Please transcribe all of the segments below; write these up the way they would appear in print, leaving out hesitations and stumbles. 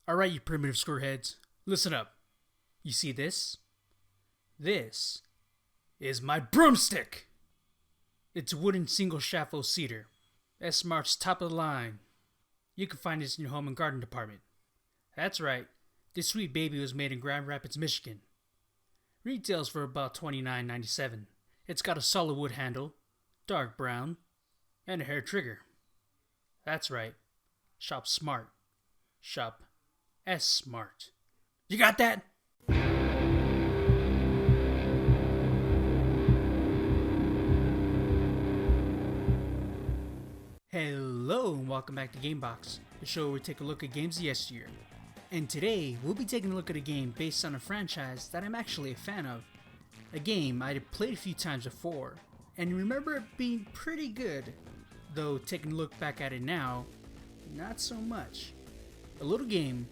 Alright, you primitive screwheads, listen up. You see this? This is my broomstick! It's a wooden single shaft oak cedar. S-Mart's top of the line. You can find this in your home and garden department. That's right, this sweet baby was made in Grand Rapids, Michigan. Retails for about $29.97. It's got a solid wood handle, dark brown, and a hair trigger. That's right, shop smart. Shop S-Smart. You got that? Hello and welcome back to Gamebox, the show where we take a look at games of yesteryear. And today, we'll be taking a look at a game based on a franchise that I'm actually a fan of. A game I had played a few times before, and remember it being pretty good, though taking a look back at it now, not so much. A little game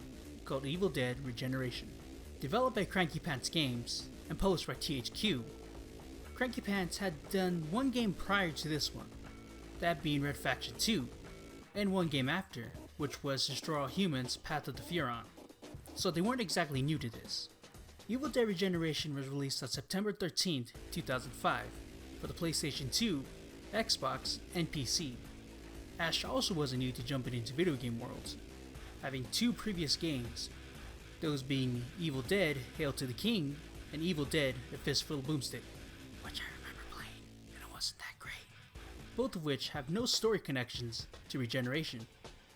called Evil Dead Regeneration. Developed by Cranky Pants Games and published by THQ. Cranky Pants had done one game prior to this one, that being Red Faction 2, and one game after, which was Destroy All Humans Path of the Furon, so they weren't exactly new to this. Evil Dead Regeneration was released on September 13th, 2005, for the PlayStation 2, Xbox, and PC. Ash also wasn't new to jumping into video game worlds, having two previous games, those being Evil Dead Hail to the King and Evil Dead A Fistful of Boomstick, which I remember playing and it wasn't that great, both of which have no story connections to Regeneration.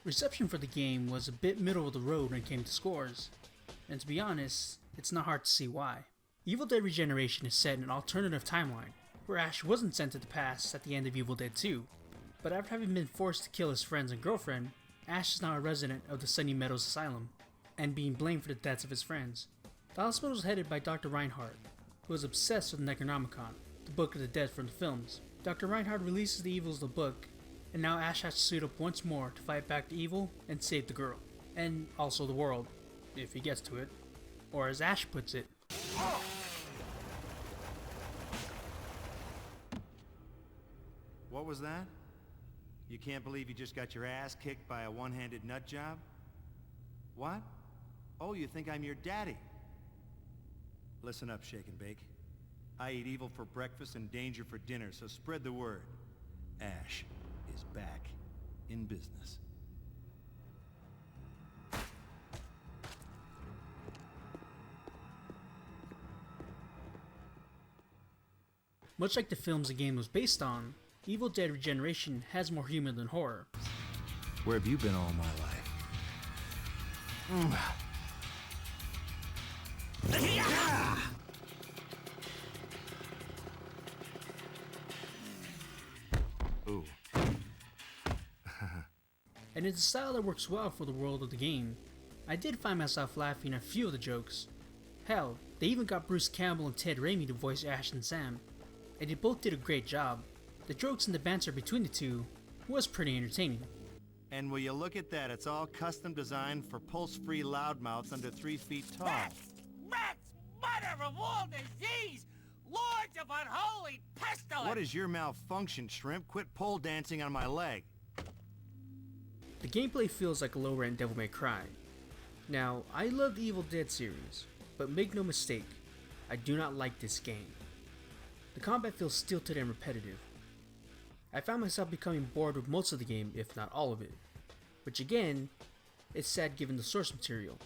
Reception for the game was a bit middle of the road when it came to scores, and to be honest, it's not hard to see why. Evil Dead Regeneration is set in an alternative timeline, where Ash wasn't sent to the past at the end of Evil Dead 2, but after having been forced to kill his friends and girlfriend, Ash is now a resident of the Sunny Meadows Asylum, and being blamed for the deaths of his friends. The hospital is headed by Dr. Reinhardt, who is obsessed with Necronomicon, the Book of the Dead from the films. Dr. Reinhardt releases the evils of the book, and now Ash has to suit up once more to fight back the evil and save the girl, and also the world, if he gets to it, or as Ash puts it, What was that? You can't believe you just got your ass kicked by a one-handed nut job? What? Oh, you think I'm your daddy? Listen up, Shake and Bake. I eat evil for breakfast and danger for dinner, so spread the word. Ash is back in business. much like the films the game was based on, Evil Dead Regeneration has more humor than horror. Where have you been all my life? Ooh. And it's a style that works well for the world of the game. I did find myself laughing at a few of the jokes. Hell, they even got Bruce Campbell and Ted Raimi to voice Ash and Sam, and they both did a great job. The jokes and the banter between the two was pretty entertaining. And will you look at that, it's all custom designed for pulse-free loudmouths under 3 feet tall. Rats, mother of all disease, lords of unholy pestilence! What is your malfunction, Shrimp? Quit pole dancing on my leg. The gameplay feels like a low-rent Devil May Cry. Now, I love the Evil Dead series, but make no mistake, I do not like this game. The combat feels stilted and repetitive. I found myself becoming bored with most of the game, if not all of it, which again, is sad given the source material.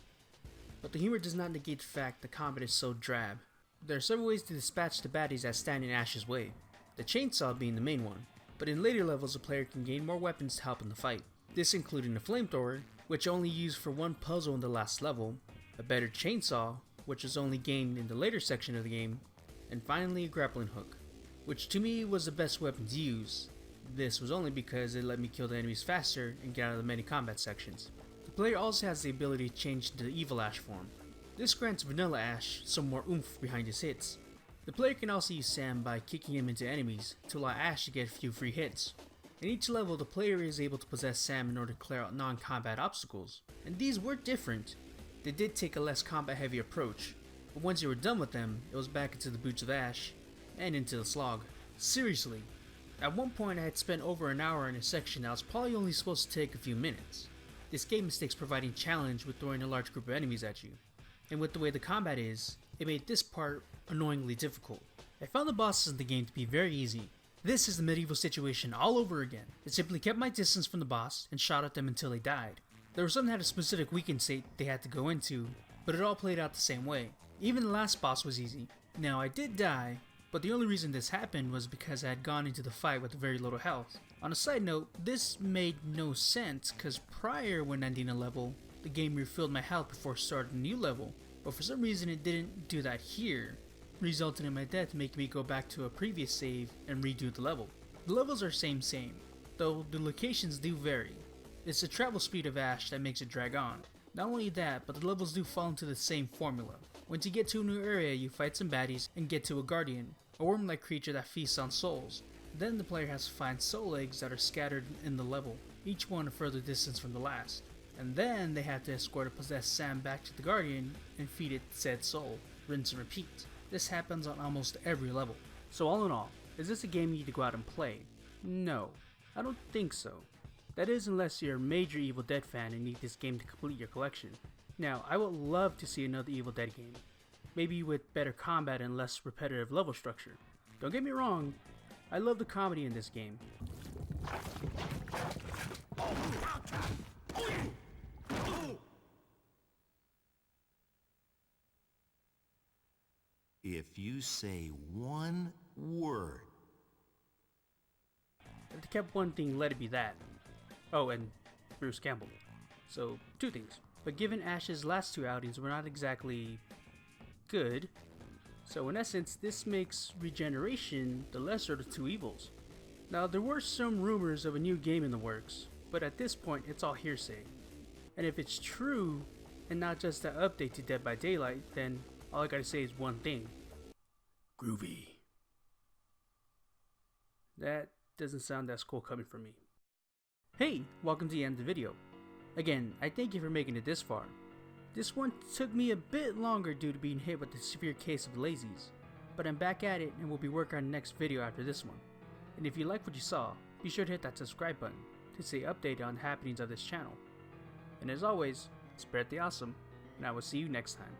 But the humor does not negate the fact the combat is so drab. There are several ways to dispatch the baddies that stand in Ash's way, the chainsaw being the main one, but in later levels the player can gain more weapons to help in the fight. This including the flamethrower, which only used for one puzzle in the last level, a better chainsaw, which is only gained in the later section of the game, and finally a grappling hook, which to me was the best weapon to use. This was only because it let me kill the enemies faster and get out of the many combat sections. The player also has the ability to change into the Evil Ash form. This grants Vanilla Ash some more oomph behind his hits. The player can also use Sam by kicking him into enemies to allow Ash to get a few free hits. In each level, the player is able to possess Sam in order to clear out non-combat obstacles, and these were different. They did take a less combat-heavy approach, but once you were done with them, it was back into the boots of Ash, and into the slog. Seriously, at one point I had spent over an hour in a section that was probably only supposed to take a few minutes. This game mistakes providing challenge with throwing a large group of enemies at you, and with the way the combat is, it made this part annoyingly difficult. I found the bosses in the game to be very easy. This is the medieval situation all over again. I simply kept my distance from the boss and shot at them until they died. There were some that had a specific weakened state they had to go into, but it all played out the same way. Even the last boss was easy. Now I did die, but the only reason this happened was because I had gone into the fight with very little health. On a side note, this made no sense because prior when ending a level, the game refilled my health before starting a new level, but for some reason it didn't do that here, resulting in my death making me go back to a previous save and redo the level. The levels are same, though the locations do vary. It's the travel speed of Ash that makes it drag on. Not only that, but the levels do fall into the same formula. Once you get to a new area, you fight some baddies and get to a guardian, a worm-like creature that feasts on souls. Then the player has to find soul eggs that are scattered in the level, each one a further distance from the last. And then they have to escort a possessed Sam back to the guardian and feed it said soul, rinse and repeat. This happens on almost every level. So all in all, is this a game you need to go out and play? No, I don't think so. That is unless you're a major Evil Dead fan and need this game to complete your collection. Now, I would love to see another Evil Dead game, maybe with better combat and less repetitive level structure. Don't get me wrong, I love the comedy in this game. If you say one word... If they kept one thing, let it be that. Oh, and Bruce Campbell. So, two things. But given Ash's last two outings were not exactly good, so in essence, this makes regeneration the lesser of the two evils. Now, there were some rumors of a new game in the works, but at this point, it's all hearsay. And if it's true, and not just an update to Dead by Daylight, then all I gotta say is one thing. Groovy. That doesn't sound as cool coming from me. Hey, welcome to the end of the video. Again, I thank you for making it this far. This one took me a bit longer due to being hit with a severe case of lazies, but I'm back at it and will be working on the next video after this one. And if you like what you saw, be sure to hit that subscribe button to stay updated on the happenings of this channel. And as always, spread the awesome, and I will see you next time.